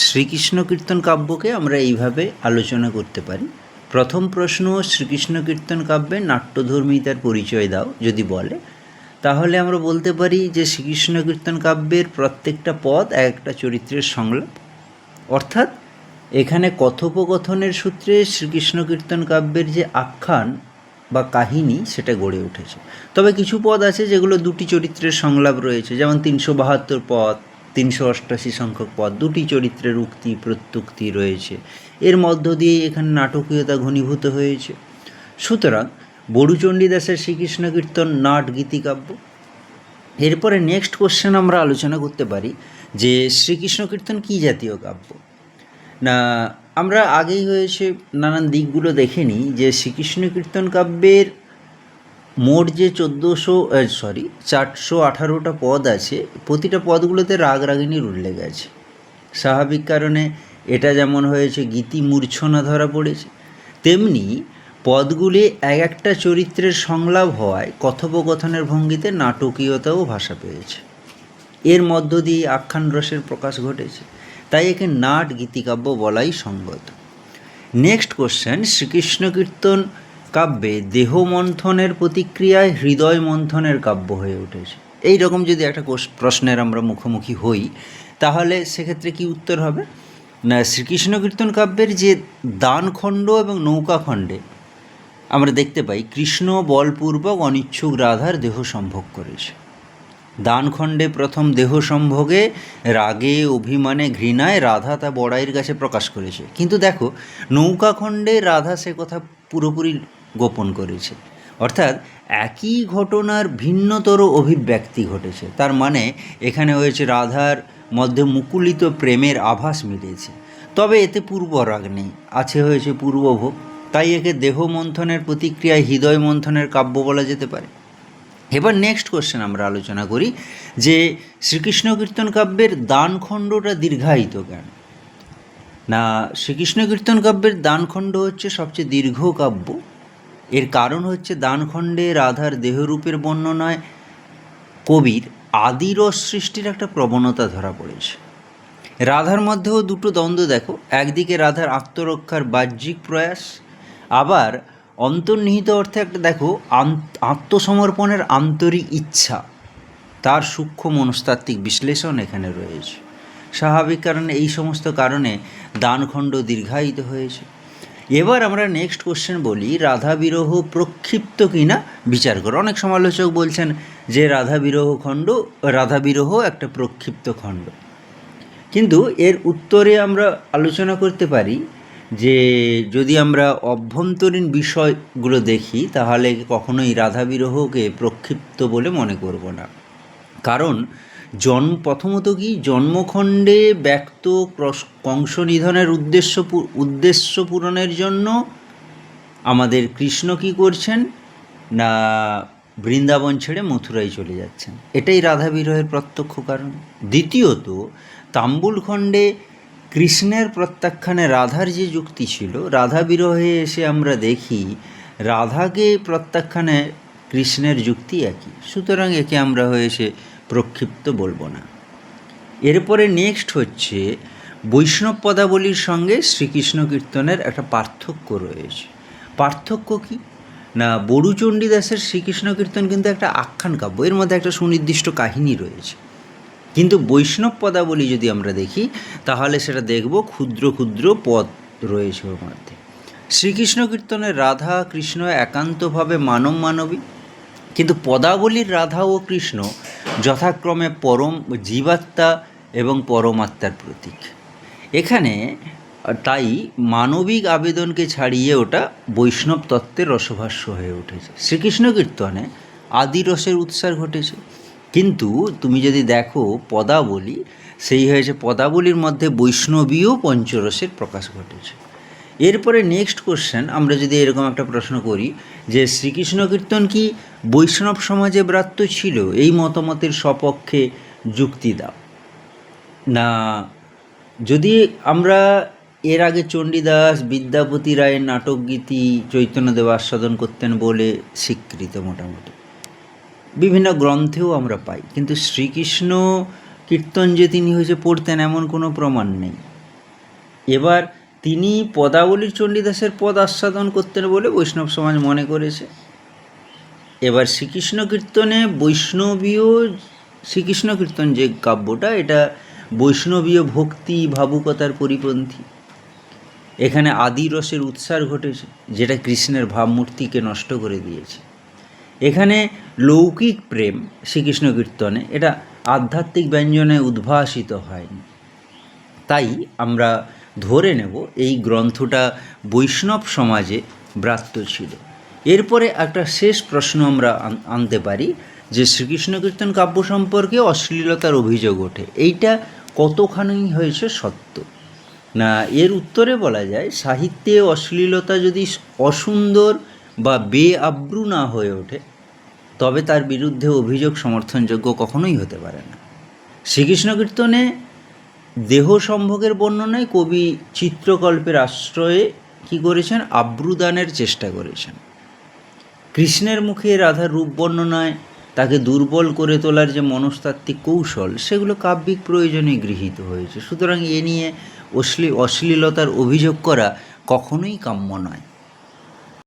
শ্রীকৃষ্ণ কীর্তন কাব্যকে আমরা এইভাবে আলোচনা করতে পারি। প্রথম প্রশ্ন, শ্রীকৃষ্ণ কীর্তন কাব্যে নাট্যধর্মিতার পরিচয় দাও যদি বলে, তাহলে আমরা বলতে পারি যে শ্রীকৃষ্ণ কীর্তন কাব্যের প্রত্যেকটা পদ এক একটা চরিত্রের সংলাপ, অর্থাৎ এখানে কথোপকথনের সূত্রে শ্রীকৃষ্ণ কীর্তন কাব্যের যে আখ্যান বা কাহিনী সেটা গড়ে উঠেছে। তবে কিছু পদ আছে যেগুলো দুটি চরিত্রের সংলাপ রয়েছে, যেমন 372 পদ, 388 সংখ্যক পদ, দুটি চরিত্রের উক্তি প্রত্যুক্তি রয়েছে, এর মধ্য দিয়ে এখানে নাটকীয়তা ঘনীভূত হয়েছে। সুতরাং বড়ুচণ্ডীদাসের শ্রীকৃষ্ণ কীর্তন নাট গীতিকাব্য। এরপরে নেক্সট কোশ্চেন আমরা আলোচনা করতে পারি যে শ্রীকৃষ্ণ কীর্তন কী জাতীয় কাব্য। না, আমরা আগেই হয়েছে নানান দিকগুলো দেখে নিই যে শ্রীকৃষ্ণ কীর্তন কাব্যের মোট যে 418টা পদ আছে, প্রতিটা পদগুলোতে রাগ রাগিনীর উল্লেখ আছে। স্বাভাবিক কারণে এটা যেমন হয়েছে গীতি মূর্ছনা ধরা পড়েছে, তেমনি পদগুলি এক একটা চরিত্রের সংলাপ হওয়ায় কথোপকথনের ভঙ্গিতে নাটকীয়তাও ভাষা পেয়েছে, এর মধ্য দিয়ে আখ্যান রসের প্রকাশ ঘটেছে, তাই একে নাট গীতিকাব্য বলাই সঙ্গত। নেক্সট কোশ্চেন, শ্রীকৃষ্ণ কীর্তন কাব্যে দেহ মন্থনের প্রতিক্রিয়ায় হৃদয় মন্থনের কাব্য হয়ে উঠেছে। এই রকম যদি একটা প্রশ্নের আমরা মুখোমুখি হই, তাহলে সেক্ষেত্রে কি উত্তর হবে? না, শ্রীকৃষ্ণ কীর্তন কাব্যের যে দানখণ্ড এবং নৌকাখণ্ডে আমরা দেখতে পাই কৃষ্ণ বলপূর্বক অনিচ্ছুক রাধার দেহ সম্ভোগ করেছে। দানখণ্ডে প্রথম দেহ সম্ভোগে রাগে, অভিমানে, ঘৃণায় রাধা তা বড়াইয়ের কাছে প্রকাশ করেছে, কিন্তু দেখো নৌকাখণ্ডে রাধা সে কথা পুরোপুরি গোপন করেছে, অর্থাৎ একই ঘটনার ভিন্নতর অভিব্যক্তি ঘটেছে। তার মানে এখানে হয়েছে রাধার মধ্যে মুকুলিত প্রেমের আভাস মিলেছে, তবে এতে পূর্ব রাগ নেই, আছে হয়েছে পূর্বভোগ, তাই একে দেহ মন্থনের প্রতিক্রিয়ায় হৃদয় মন্থনের কাব্য বলা যেতে পারে। এবার নেক্সট কোশ্চেন আমরা আলোচনা করি যে শ্রীকৃষ্ণ কীর্তন কাব্যের দানখণ্ডটা দীর্ঘায়িত কেন। না, শ্রীকৃষ্ণ কীর্তন কাব্যের দানখণ্ড হচ্ছে সবচেয়ে দীর্ঘ কাব্য। এর কারণ হচ্ছে দানখণ্ডে রাধার দেহরূপের বর্ণনায় কবির আদিরস সৃষ্টির একটা প্রবণতা ধরা পড়েছে। রাধার মধ্যেও দুটো দ্বন্দ্ব দেখো, একদিকে রাধার আত্মরক্ষার বাহ্যিক প্রয়াস, আবার অন্তর্নিহিত অর্থে একটা দেখো আত্মসমর্পণের আন্তরিক ইচ্ছা, তার সূক্ষ্ম মনস্তাত্ত্বিক বিশ্লেষণ এখানে রয়েছে। স্বাভাবিক কারণে এই সমস্ত কারণে দানখণ্ড দীর্ঘায়িত হয়েছে। এবার আমরা নেক্সট কোশ্চেন বলি, রাধা বিরহ প্রক্ষিপ্ত কিনা বিচার করো। অনেক সমালোচক বলছেন যে রাধা বিরহ একটা প্রক্ষিপ্ত খণ্ড, কিন্তু এর উত্তরে আমরা আলোচনা করতে পারি যে যদি আমরা অভ্যন্তরীণ বিষয়গুলো দেখি, তাহলে কখনোই রাধা বিরহকে প্রক্ষিপ্ত বলে মনে করব না। কারণ প্রথমত কি জন্মখণ্ডে ব্যক্ত কংস নিধনের উদ্দেশ্য পূরণের জন্য আমাদের কৃষ্ণ কী করছেন না, বৃন্দাবন ছেড়ে মথুরায় চলে যাচ্ছেন, এটাই রাধা বিরহের প্রত্যক্ষ কারণ। দ্বিতীয়ত তাম্বুল খণ্ডে কৃষ্ণের প্রত্যাখ্যানে রাধার যে যুক্তি ছিল, রাধা বিরহে এসে আমরা দেখি রাধাকে প্রত্যাখ্যানে কৃষ্ণের যুক্তি একই, সুতরাং একে আমরা হয়েছে প্রক্ষিপ্ত বলবো না। এরপরে নেক্সট হচ্ছে বৈষ্ণব পদাবলীর সঙ্গে শ্রীকৃষ্ণ কীর্তনের একটা পার্থক্য রয়েছে। পার্থক্য কি না, বড়ুচণ্ডীদাসের শ্রীকৃষ্ণ কীর্তন কিন্তু একটা আখ্যান কাব্য, এর মধ্যে একটা সুনির্দিষ্ট কাহিনী রয়েছে, কিন্তু বৈষ্ণব পদাবলী যদি আমরা দেখি তাহলে সেটা দেখব ক্ষুদ্র ক্ষুদ্র পদ রয়েছে ওর মধ্যে। শ্রীকৃষ্ণ কীর্তনের রাধা কৃষ্ণ একান্তভাবে মানবী, কিন্তু পদাবলীর রাধা ও কৃষ্ণ যথাক্রমে পরম জীবাত্মা এবং পরমাত্মার প্রতীক। এখানে তাই মানবিক আবেদনকে ছাড়িয়ে ওটা বৈষ্ণব তত্ত্বের রসভাষ্য হয়ে উঠেছে। শ্রীকৃষ্ণ কীর্তনে আদি রসের উৎসার ঘটেছে, কিন্তু তুমি যদি দেখো পদাবলী, সেই হয়েছে পদাবলীর মধ্যে বৈষ্ণবীয় পঞ্চরসের প্রকাশ ঘটেছে। এরপরে নেক্সট কোশ্চেন আমরা যদি এরকম একটা প্রশ্ন করি যে শ্রীকৃষ্ণ কীর্তন কি বৈষ্ণব সমাজে ব্রাত্য ছিল, এই মতামতের সপক্ষে যুক্তি দাও। না, যদি আমরা এর আগে চণ্ডীদাস বিদ্যাপতি রায়ের নাটক গীতি চৈতন্যদেব আস্বাদন করতেন বলে স্বীকৃত, মোটামুটি বিভিন্ন গ্রন্থেও আমরা পাই, কিন্তু শ্রীকৃষ্ণ কীর্তন যে তিনি হয়েছে পড়তেন এমন কোনো প্রমাণ নেই। এবার তিনি পদাবলীর চণ্ডীদাসের পদ আস্বাদন করতেন বলে বৈষ্ণব সমাজ মনে করেছে। এবার শ্রীকৃষ্ণ কীর্তনে বৈষ্ণবীয় শ্রীকৃষ্ণ কীর্তন যে কাব্যটা, এটা বৈষ্ণবীয় ভক্তি ভাবুকতার পরিপন্থী। এখানে আদি রসের উৎসার ঘটেছে, যেটা কৃষ্ণের ভাবমূর্তিকে নষ্ট করে দিয়েছে। এখানে লৌকিক প্রেম শ্রীকৃষ্ণ কীর্তনে, এটা আধ্যাত্মিক ব্যঞ্জনে উদ্ভাসিত হয়নি। তাই আমরা ধরে নেব এই গ্রন্থটা বৈষ্ণব সমাজে ব্রাত্য ছিল। এরপরে একটা শেষ প্রশ্ন আমরা আনতে পারি যে শ্রীকৃষ্ণ কীর্তন কাব্য সম্পর্কে অশ্লীলতার অভিযোগ ওঠে, এইটা কতখানি হয়েছে সত্য? না, এর উত্তরে বলা যায়, সাহিত্যে অশ্লীলতা যদি অসুন্দর বা বেআব্রু না হয়ে ওঠে, তবে তার বিরুদ্ধে অভিযোগ সমর্থনযোগ্য কখনোই হতে পারে না। শ্রীকৃষ্ণ কীর্তনে দেহ সম্ভোগের বর্ণনায় কবি চিত্রকল্পের আশ্রয়ে কী করেছেন? আব্রুদানের চেষ্টা করেছেন। কৃষ্ণের মুখে রাধার রূপ বর্ণনায় তাকে দুর্বল করে তোলার যে মনস্তাত্ত্বিক কৌশল, সেগুলো কাব্যিক প্রয়োজনে গৃহীত হয়েছে। সুতরাং এ নিয়ে অশ্লীলতার অভিযোগ করা কখনোই কাম্য নয়।